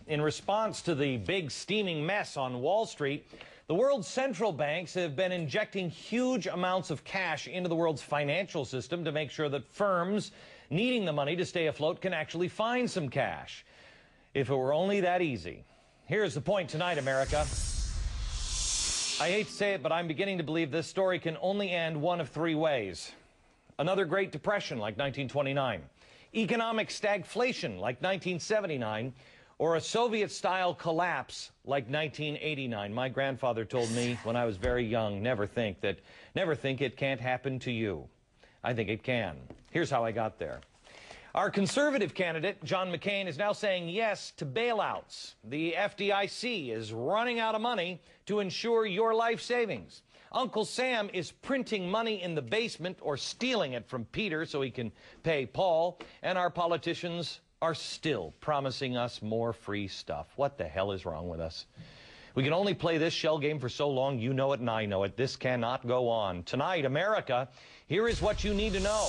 In response to the big steaming mess on Wall Street, the world's central banks have been injecting huge amounts of cash into the world's financial system to make sure that firms needing the money to stay afloat can actually find some cash. If it were only that easy. Here's the point tonight, America. I hate to say it, but I'm beginning to believe this story can only end one of three ways. Another Great Depression like 1929, economic stagflation like 1979, or a Soviet-style collapse like 1989. My grandfather told me when I was very young, never think it can't happen to you. I think it can. Here's how I got there. Our conservative candidate, John McCain, is now saying yes to bailouts. The FDIC is running out of money to ensure your life savings. Uncle Sam is printing money in the basement or stealing it from Peter so he can pay Paul. And our politicians are still promising us more free stuff. What the hell is wrong with us? We can only play this shell game for so long. You know it and I know it. This cannot go on. Tonight, America, here is what you need to know.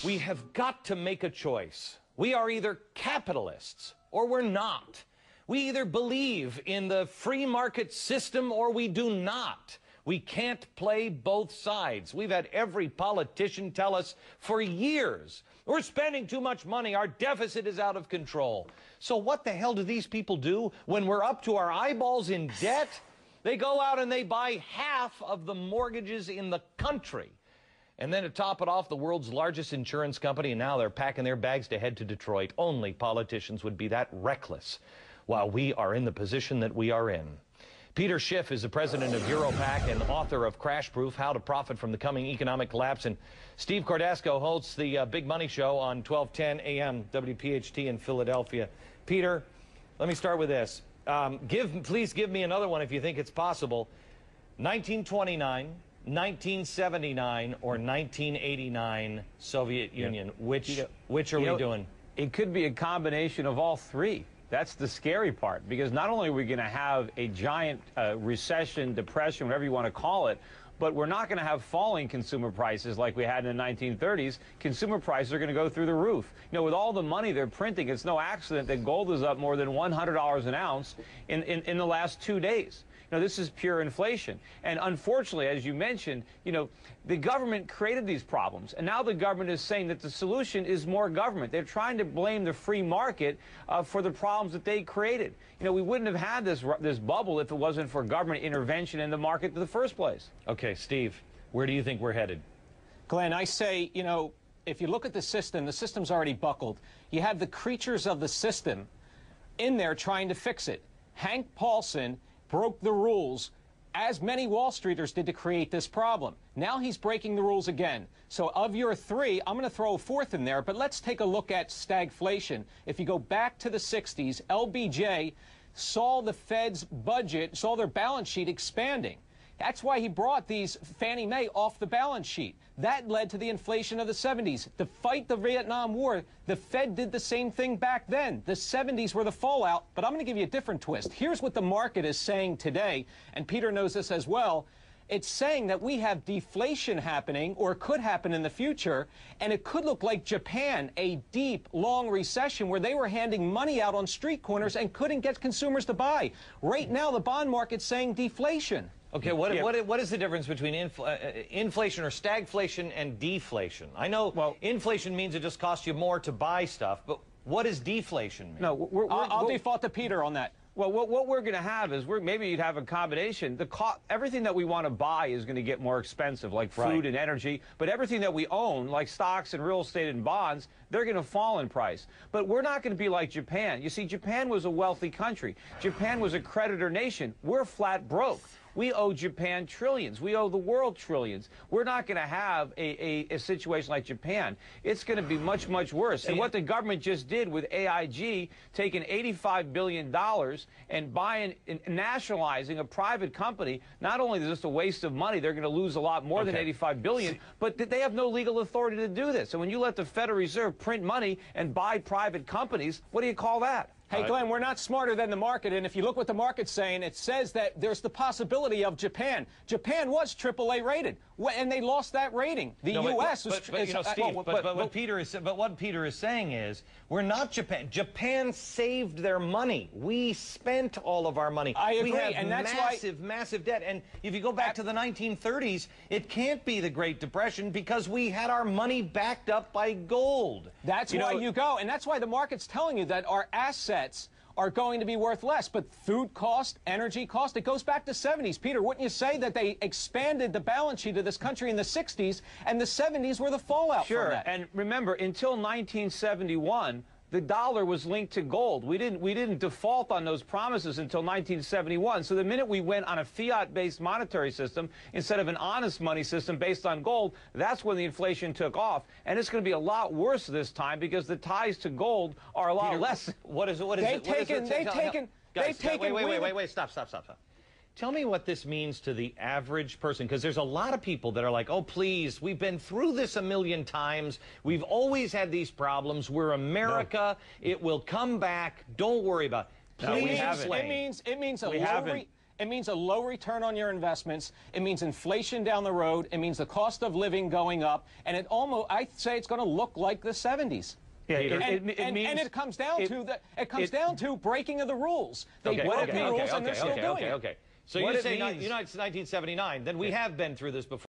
We have got to make a choice. We are either capitalists or we're not. We either believe in the free market system or we do not. We can't play both sides. We've had every politician tell us for years, we're spending too much money, our deficit is out of control. So what the hell do these people do when we're up to our eyeballs in debt? They go out and they buy half of the mortgages in the country. And then to top it off, the world's largest insurance company, and now they're packing their bags to head to Detroit. Only politicians would be that reckless while we are in the position that we are in. Peter Schiff is the president of Europac and author of Crash Proof, How to Profit from the Coming Economic Collapse. And Steve Cordasco hosts the Big Money Show on 1210 AM WPHT in Philadelphia. Peter, let me start with this. Please give me another one if you think it's possible. 1929, 1979, or 1989 Soviet Union. Which are we doing? It could be a combination of all three. That's the scary part, because not only are we going to have a giant recession, depression, whatever you want to call it, but we're not going to have falling consumer prices like we had in the 1930s. Consumer prices are going to go through the roof. You know, with all the money they're printing, it's no accident that gold is up more than $100 an ounce in the last 2 days. You know, this is pure inflation. And unfortunately, as you mentioned, you know, the government created these problems. And now the government is saying that the solution is more government. They're trying to blame the free market for the problems that they created. You know, we wouldn't have had this bubble if it wasn't for government intervention in the market in the first place. Okay, Steve, where do you think we're headed? Glenn, I say, you know, if you look at the system's already buckled. You have the creatures of the system in there trying to fix it. Hank Paulson broke the rules, as many Wall Streeters did, to create this problem. Now he's breaking the rules again. So of your three, I'm going to throw a fourth in there, but let's take a look at stagflation. If you go back to the 60s, LBJ saw the Fed's budget, saw their balance sheet expanding. That's why he brought these Fannie Mae off the balance sheet. That led to the inflation of the 70s. To fight the Vietnam War, the Fed did the same thing back then. The 70s were the fallout, but I'm going to give you a different twist. Here's what the market is saying today, and Peter knows this as well. It's saying that we have deflation happening, or could happen in the future, and it could look like Japan, a deep, long recession where they were handing money out on street corners and couldn't get consumers to buy. Right now, the bond market's saying deflation. Okay, what is the difference between inflation or stagflation and deflation? I know inflation means it just costs you more to buy stuff, but what does deflation mean? No, I'll default to Peter on that. Well, what we're going to have is maybe you'd have a combination. Everything that we want to buy is going to get more expensive, like food and energy. But everything that we own, like stocks and real estate and bonds, they're going to fall in price. But we're not going to be like Japan. You see, Japan was a wealthy country. Japan was a creditor nation. We're flat broke. We owe Japan trillions. We owe the world trillions. We're not going to have a situation like Japan. It's going to be much, much worse. And what the government just did with AIG, taking $85 billion and buying and nationalizing a private company, not only is this a waste of money, they're going to lose a lot more than $85 billion, but they have no legal authority to do this. And when you let the Federal Reserve print money and buy private companies, what do you call that? Hey, Glenn, we're not smarter than the market, and if you look what the market's saying, it says that there's the possibility of Japan. Japan was AAA rated. And they lost that rating. The U.S. But what Peter is saying is, we're not Japan. Japan saved their money. We spent all of our money. I agree, we have and that's massive debt. And if you go back to the 1930s, it can't be the Great Depression because we had our money backed up by gold. That's why you go, and that's why the market's telling you that our assets are going to be worth less. But food cost, energy cost, it goes back to 70s. Peter, wouldn't you say that they expanded the balance sheet of this country in the 60s, and the 70s were the fallout from that? And remember, until 1971, the dollar was linked to gold. We didn't default on those promises until 1971. So the minute we went on a fiat-based monetary system instead of an honest money system based on gold, that's when the inflation took off. And it's going to be a lot worse this time because the ties to gold are a lot less. Wait, stop. Tell me what this means to the average person, because there's a lot of people that are like, oh, please, we've been through this a million times. We've always had these problems. We're America. No. It will come back. Don't worry about it. Please, we haven't. It means a low return on your investments. It means inflation down the road. It means the cost of living going up. And I'd say it's going to look like the 70s. Yeah, it comes down to breaking of the rules. They broke the rules and they're still doing it. So you say 1979, then we have been through this before.